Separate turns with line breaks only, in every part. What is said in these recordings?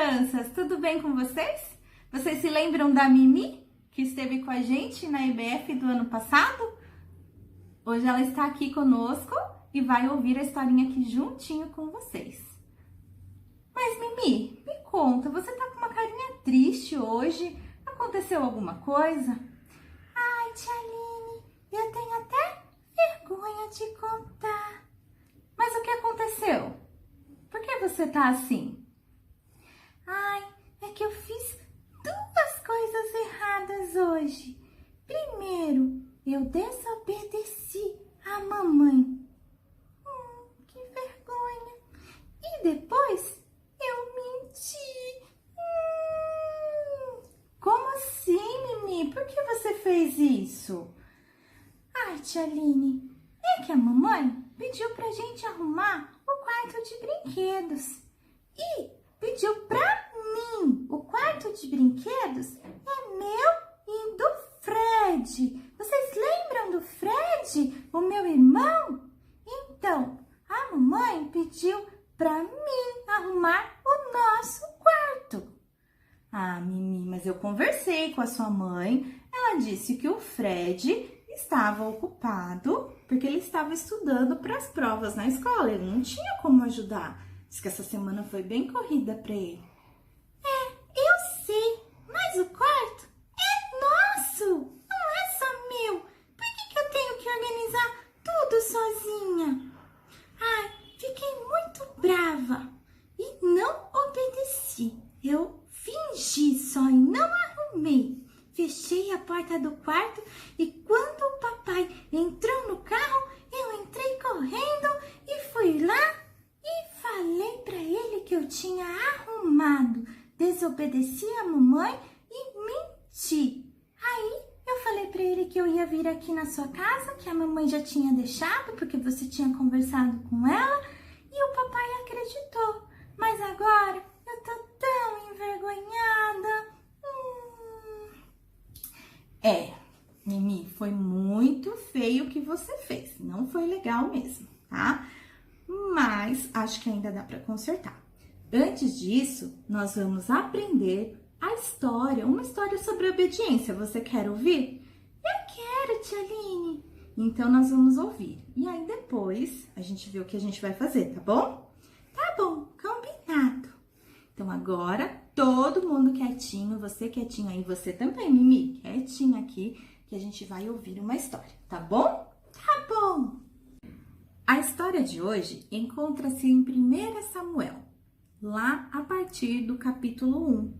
crianças, tudo bem com vocês? Vocês se lembram da Mimi, que esteve com a gente na EBF do ano passado? Hoje ela está aqui conosco e vai ouvir a historinha aqui juntinho com vocês. Mas Mimi, me conta, você tá com uma carinha triste hoje? Aconteceu alguma coisa?
Ai, tia Aline, eu tenho até vergonha de contar.
Mas o que aconteceu? Por que você tá assim?
Ai, é que eu fiz duas coisas erradas hoje. Primeiro, eu desobedeci a mamãe. Que vergonha. E depois, eu menti.
Como assim, Mimi? Por que você fez isso?
Ai, tia Aline, é que a mamãe pediu pra gente arrumar o quarto de brinquedos. E pediu pra mim. O quarto de brinquedos é meu e do Fred. Vocês lembram do Fred, o meu irmão? Então, a mamãe pediu pra mim arrumar o nosso quarto.
Ah, Mimi, mas eu conversei com a sua mãe. Ela disse que o Fred estava ocupado porque ele estava estudando para as provas na escola. Ele não tinha como ajudar. Diz que essa semana foi bem corrida para ele.
Eu sei, mas o quarto é nosso, não é só meu. Por que eu tenho que organizar tudo sozinha? Ai, fiquei muito brava e não obedeci. Eu fingi só e não arrumei. Fechei a porta do quarto e quando o papai entrou no carro, eu entrei correndo e fui lá e falei para ele que eu tinha arrumado. Desobedeci a mamãe e menti. Aí eu falei para ele que eu ia vir aqui na sua casa, que a mamãe já tinha deixado porque você tinha conversado com ela e o papai acreditou. Mas agora eu tô tão envergonhada.
Mimi, foi muito feio o que você fez. Não foi legal mesmo, tá? Mas acho que ainda dá para consertar. Antes disso, nós vamos aprender a história, uma história sobre obediência. Você quer ouvir?
Eu quero, tia Aline.
Então nós vamos ouvir. E aí depois a gente vê o que a gente vai fazer, tá bom?
Tá bom, combinado.
Então agora todo mundo quietinho, você quietinho aí, você também, Mimi, quietinho aqui, que a gente vai ouvir uma história, tá bom?
Tá bom.
A história de hoje encontra-se em 1 Samuel, lá a partir do capítulo 1.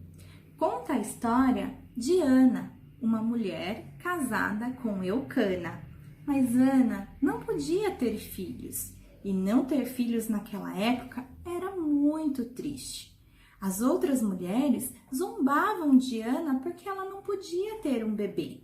Conta a história de Ana, uma mulher casada com Eucana. Mas Ana não podia ter filhos, e não ter filhos naquela época era muito triste. As outras mulheres zombavam de Ana porque ela não podia ter um bebê.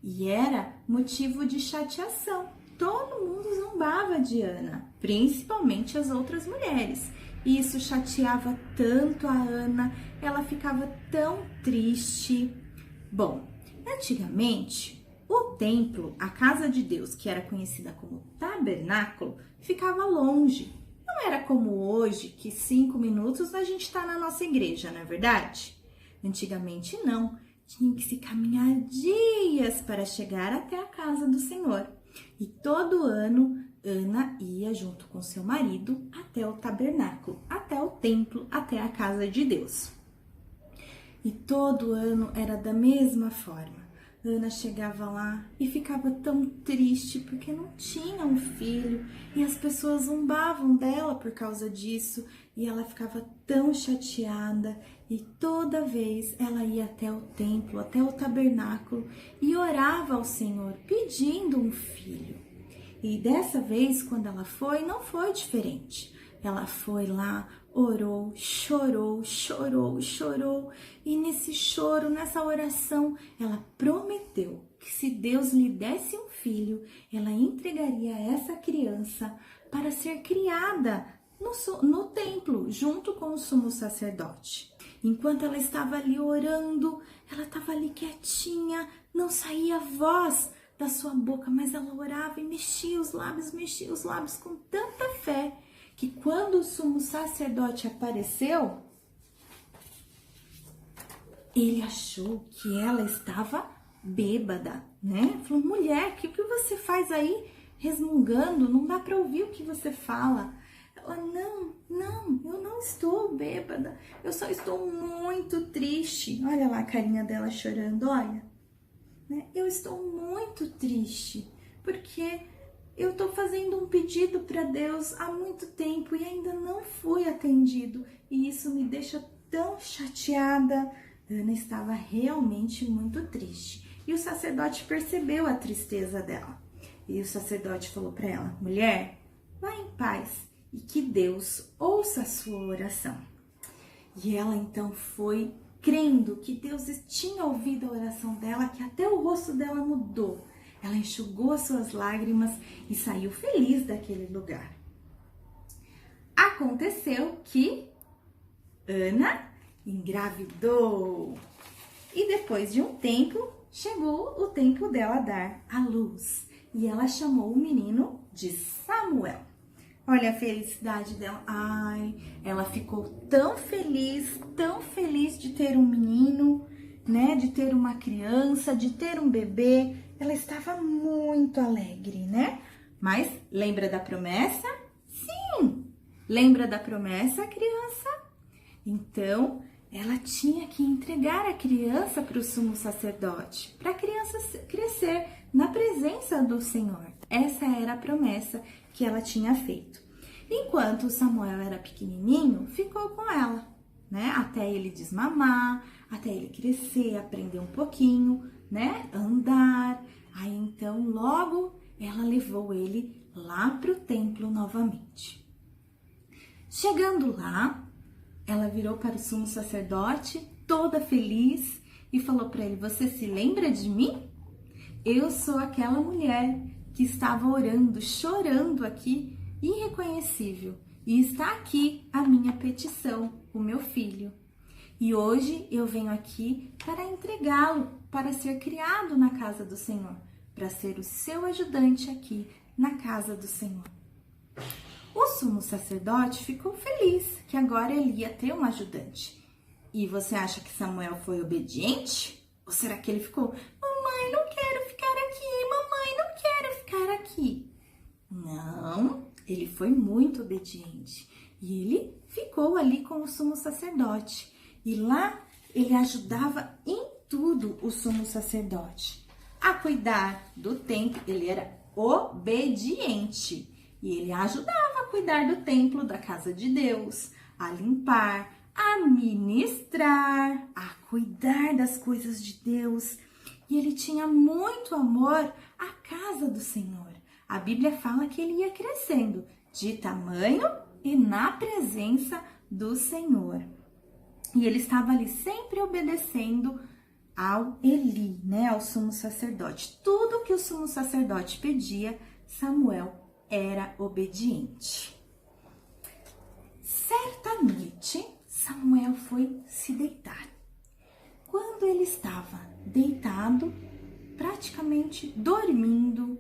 E era motivo de chateação. Todo mundo zombava de Ana, principalmente as outras mulheres. E isso chateava tanto a Ana, ela ficava tão triste. Bom, antigamente, o templo, a casa de Deus, que era conhecida como tabernáculo, ficava longe. Não era como hoje, que 5 minutos a gente está na nossa igreja, não é verdade? Antigamente não, tinha que se caminhar dias para chegar até a casa do Senhor. E todo ano, Ana ia junto com seu marido até o tabernáculo, até o templo, até a casa de Deus. E todo ano era da mesma forma. Ana chegava lá e ficava tão triste porque não tinha um filho e as pessoas zombavam dela por causa disso e ela ficava tão chateada e toda vez ela ia até o templo, até o tabernáculo e orava ao Senhor pedindo um filho. E dessa vez, quando ela foi, não foi diferente. Ela foi lá, orou, chorou, chorou, chorou. E nesse choro, nessa oração, ela prometeu que se Deus lhe desse um filho, ela entregaria essa criança para ser criada no templo, junto com o sumo sacerdote. Enquanto ela estava ali orando, ela estava ali quietinha, não saía voz da sua boca, mas ela orava e mexia os lábios com tanta fé que quando o sumo sacerdote apareceu, ele achou que ela estava bêbada, né? Falou, mulher, o que você faz aí resmungando? Não dá para ouvir o que você fala. Ela, não, eu não estou bêbada, eu só estou muito triste. Olha lá a carinha dela chorando, olha. Né? Eu estou muito triste, porque eu estou fazendo um pedido para Deus há muito tempo e ainda não fui atendido. E isso me deixa tão chateada. Ana estava realmente muito triste. E o sacerdote percebeu a tristeza dela. E o sacerdote falou para ela, mulher, vá em paz e que Deus ouça a sua oração. E ela então foi crendo que Deus tinha ouvido a oração dela, que até o rosto dela mudou. Ela enxugou as suas lágrimas e saiu feliz daquele lugar. Aconteceu que Ana engravidou. E depois de um tempo, chegou o tempo dela dar à luz. E ela chamou o menino de Samuel. Olha a felicidade dela. Ai, ela ficou tão feliz de ter um menino, né? De ter uma criança, de ter um bebê. Ela estava muito alegre, né? Mas lembra da promessa? Sim! Lembra da promessa, criança? Então, ela tinha que entregar a criança para o sumo sacerdote, para a criança crescer na presença do Senhor. Essa era a promessa que ela tinha feito. Enquanto Samuel era pequenininho, ficou com ela, né? Até ele desmamar, até ele crescer, aprender um pouquinho, né? Andar. Aí então, logo, ela levou ele lá para o templo novamente. Chegando lá, ela virou para o sumo sacerdote, toda feliz, e falou para ele, você se lembra de mim? Eu sou aquela mulher que estava orando, chorando aqui, irreconhecível. E está aqui a minha petição, o meu filho. E hoje eu venho aqui para entregá-lo, para ser criado na casa do Senhor, para ser o seu ajudante aqui na casa do Senhor. O sumo sacerdote ficou feliz que agora ele ia ter um ajudante. E você acha que Samuel foi obediente? Ou será que ele ficou, mamãe, não quero ficar aqui, mamãe, não quero ficar aqui? Não, ele foi muito obediente. E ele ficou ali com o sumo sacerdote. E lá ele ajudava em tudo o sumo sacerdote. A cuidar do templo, ele era obediente. E ele ajudava a cuidar do templo, da casa de Deus, a limpar, a ministrar, a cuidar das coisas de Deus. E ele tinha muito amor à casa do Senhor. A Bíblia fala que ele ia crescendo de tamanho e na presença do Senhor. E ele estava ali sempre obedecendo ao Eli, né, ao sumo sacerdote. Tudo que o sumo sacerdote pedia, Samuel era obediente. Certa noite, Samuel foi se deitar. Quando ele estava deitado, praticamente dormindo,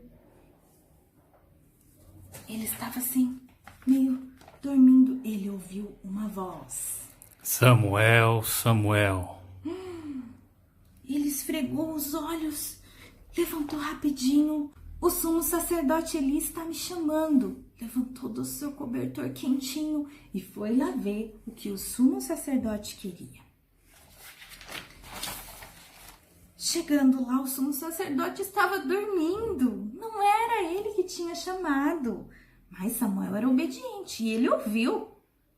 ele estava assim, meio dormindo, ele ouviu uma voz.
Samuel, Samuel.
Ele esfregou os olhos, levantou rapidinho. O sumo sacerdote Eli está me chamando. Levantou do seu cobertor quentinho e foi lá ver o que o sumo sacerdote queria. Chegando lá, o sumo sacerdote estava dormindo. Não era ele que tinha chamado. Mas Samuel era obediente e ele ouviu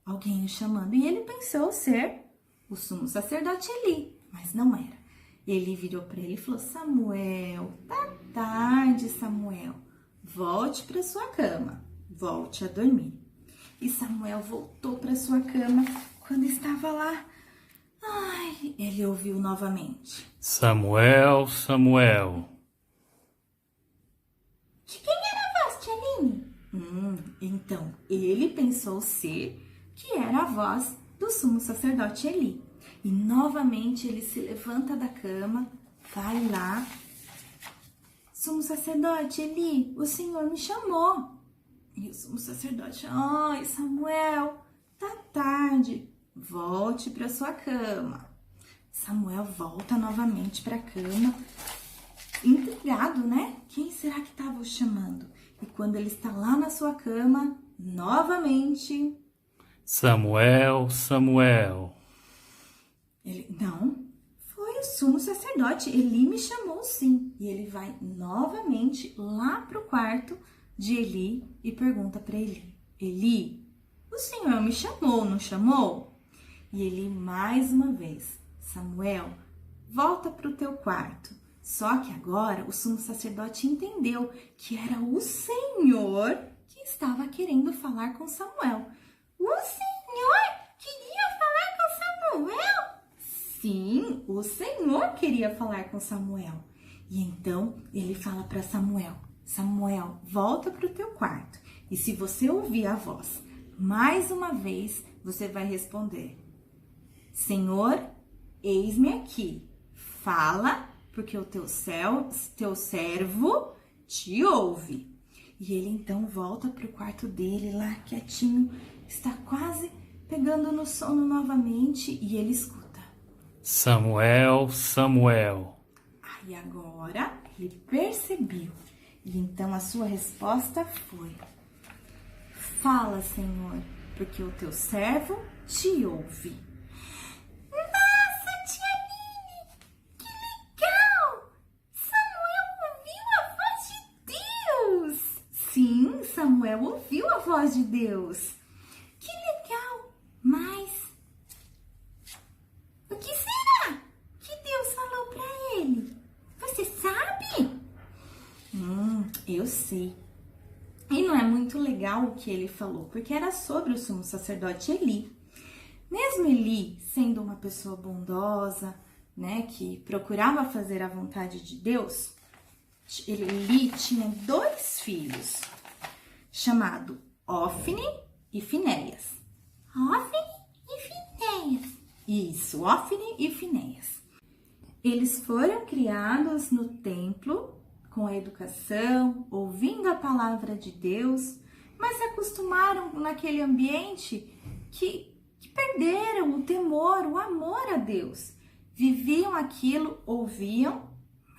alguém o chamando. E ele pensou ser o sumo sacerdote Eli, mas não era. Ele virou para ele e falou, Samuel, tá tarde, Samuel. Volte para sua cama, volte a dormir. E Samuel voltou para sua cama. Quando estava lá, ele ouviu novamente.
Samuel, Samuel.
De quem era a voz, tia Aline?
Então, ele pensou ser que era a voz do sumo sacerdote Eli. E novamente ele se levanta da cama, vai lá. Sumo sacerdote Eli, o Senhor me chamou. E o sumo sacerdote, Samuel, tá tarde, volte para sua cama. Samuel volta novamente para a cama, intrigado, né? Quem será que estava o chamando? E quando ele está lá na sua cama, novamente...
Samuel, Samuel.
Não, foi o sumo sacerdote, Eli me chamou sim. E ele vai novamente lá para o quarto de Eli e pergunta para Eli: Eli, o Senhor me chamou, não chamou? E Eli mais uma vez: Samuel, volta para o teu quarto. Só que agora o sumo sacerdote entendeu que era o Senhor que estava querendo falar com Samuel.
O Senhor queria falar com Samuel?
Sim, o Senhor queria falar com Samuel. E então ele fala para Samuel: Samuel, volta para o teu quarto. E se você ouvir a voz mais uma vez, você vai responder: Senhor, eis-me aqui. Fala, porque o teu servo te ouve. E ele então volta para o quarto dele, lá quietinho, está quase pegando no sono novamente, e ele escuta:
Samuel, Samuel.
Aí agora ele percebeu. E então a sua resposta foi: Fala, Senhor, porque o teu servo te ouve.
Nossa, tia Aline, que legal! Samuel ouviu a voz de Deus!
Sim, Samuel ouviu a voz de Deus.
Que legal! Mas o que será que Deus falou para ele? Você sabe?
Eu sei. E não é muito legal o que ele falou, porque era sobre o sumo sacerdote Eli. Mesmo Eli sendo uma pessoa bondosa, né, que procurava fazer a vontade de Deus, Eli tinha 2 filhos, chamado Ofni e Finéias.
Ofni e Finéias.
Isso, Ofni e Finéias. Eles foram criados no templo, com a educação, ouvindo a palavra de Deus, mas se acostumaram naquele ambiente que perderam o temor, o amor a Deus. Viviam aquilo, ouviam,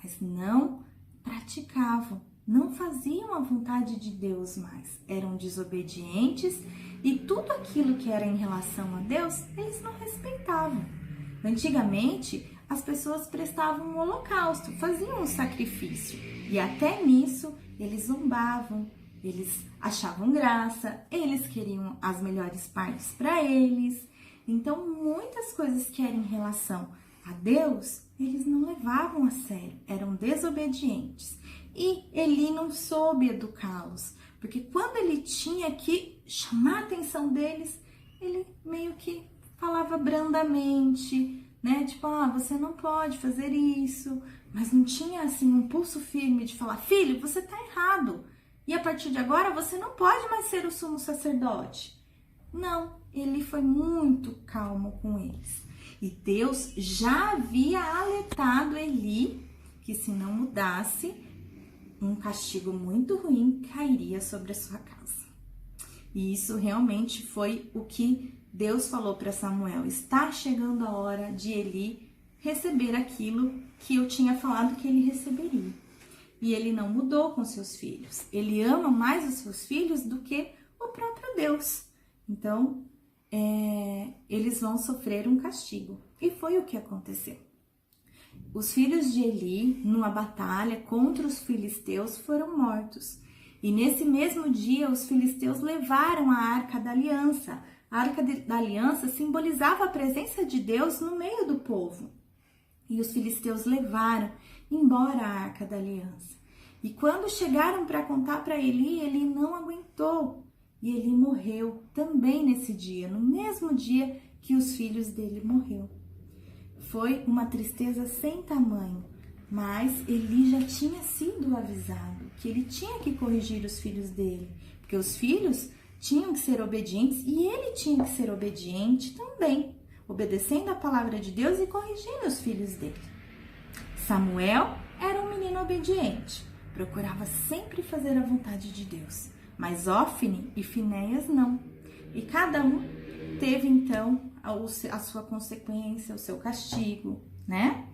mas não praticavam, não faziam a vontade de Deus mais. Eram desobedientes e tudo aquilo que era em relação a Deus, eles não respeitavam. Antigamente, as pessoas prestavam um holocausto, faziam um sacrifício. E até nisso, eles zombavam, eles achavam graça, eles queriam as melhores partes para eles. Então, muitas coisas que eram em relação a Deus, eles não levavam a sério, eram desobedientes. E Eli não soube educá-los, porque quando ele tinha que chamar a atenção deles, ele meio que falava brandamente, né? Tipo, você não pode fazer isso, mas não tinha assim um pulso firme de falar: filho, você tá errado, e a partir de agora você não pode mais ser o sumo sacerdote. Não, ele foi muito calmo com eles. E Deus já havia alertado Eli que se não mudasse, um castigo muito ruim cairia sobre a sua casa. E isso realmente foi o que Deus falou para Samuel: está chegando a hora de Eli receber aquilo que eu tinha falado que ele receberia. E ele não mudou com seus filhos. Ele ama mais os seus filhos do que o próprio Deus. Então, eles vão sofrer um castigo. E foi o que aconteceu. Os filhos de Eli, numa batalha contra os filisteus, foram mortos. E nesse mesmo dia, os filisteus levaram a Arca da Aliança. A Arca da Aliança simbolizava a presença de Deus no meio do povo. E os filisteus levaram embora a Arca da Aliança. E quando chegaram para contar para Eli, ele não aguentou. E Eli morreu também nesse dia, no mesmo dia que os filhos dele morreram. Foi uma tristeza sem tamanho, mas Eli já tinha sido avisado que ele tinha que corrigir os filhos dele, porque os filhos tinham que ser obedientes e ele tinha que ser obediente também, obedecendo a palavra de Deus e corrigindo os filhos dele. Samuel era um menino obediente, procurava sempre fazer a vontade de Deus, mas Ofni e Finéias não. E cada um teve então a sua consequência, o seu castigo. né?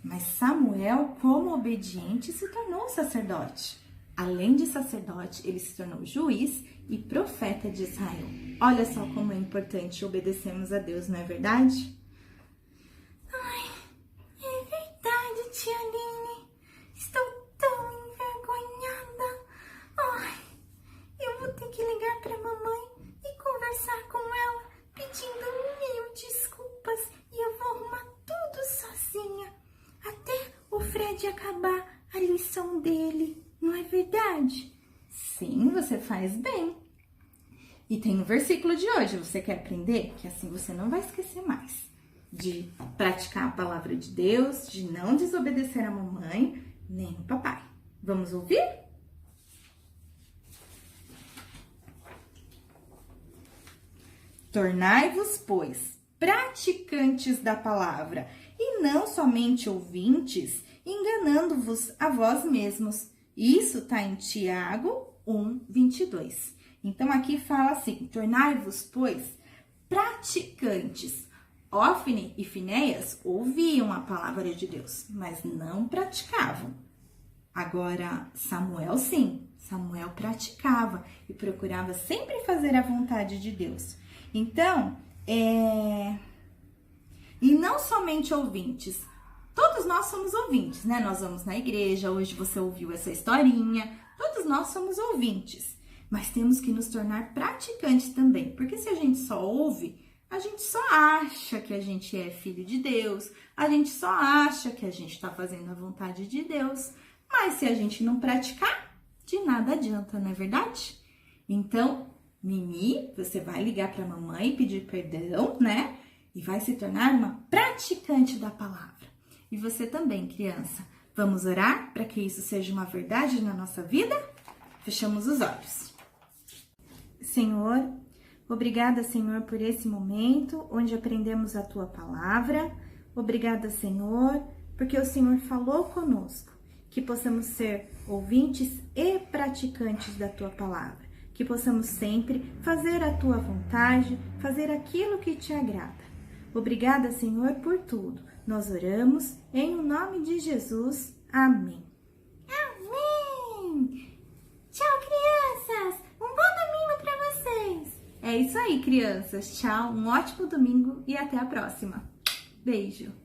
Mas Samuel, como obediente, se tornou sacerdote. Além de sacerdote, ele se tornou juiz e profeta de Israel. Olha só como é importante obedecermos a Deus, não é verdade?
Ai, é verdade, tia Aline. Estou tão envergonhada. Ai, eu vou ter que ligar para a mamãe e conversar com ela, pedindo mil desculpas. E eu vou arrumar tudo sozinha, até o Fred acabar a lição dele. Não é verdade?
Sim, você faz bem. E tem o versículo de hoje, você quer aprender? Que assim você não vai esquecer mais de praticar a palavra de Deus, de não desobedecer a mamãe, nem o papai. Vamos ouvir? Tornai-vos, pois, praticantes da palavra, e não somente ouvintes, enganando-vos a vós mesmos. Isso está em Tiago 1:22. Então, aqui fala assim, tornai-vos, pois, praticantes. Ófine e Finéias ouviam a palavra de Deus, mas não praticavam. Agora, Samuel, sim. Samuel praticava e procurava sempre fazer a vontade de Deus. Então, e não somente ouvintes. Todos nós somos ouvintes, né? Nós vamos na igreja, hoje você ouviu essa historinha. Todos nós somos ouvintes, mas temos que nos tornar praticantes também. Porque se a gente só ouve, a gente só acha que a gente é filho de Deus, a gente só acha que a gente está fazendo a vontade de Deus. Mas se a gente não praticar, de nada adianta, não é verdade? Então, Mimi, você vai ligar para a mamãe e pedir perdão, né? E vai se tornar uma praticante da palavra. E você também, criança. Vamos orar para que isso seja uma verdade na nossa vida? Fechamos os olhos. Senhor, obrigada, Senhor, por esse momento onde aprendemos a Tua palavra. Obrigada, Senhor, porque o Senhor falou conosco. Que possamos ser ouvintes e praticantes da Tua palavra. Que possamos sempre fazer a Tua vontade, fazer aquilo que Te agrada. Obrigada, Senhor, por tudo. Nós oramos em nome de Jesus. Amém.
Amém! Tchau, crianças! Um bom domingo para vocês!
É isso aí, crianças. Tchau, um ótimo domingo e até a próxima. Beijo!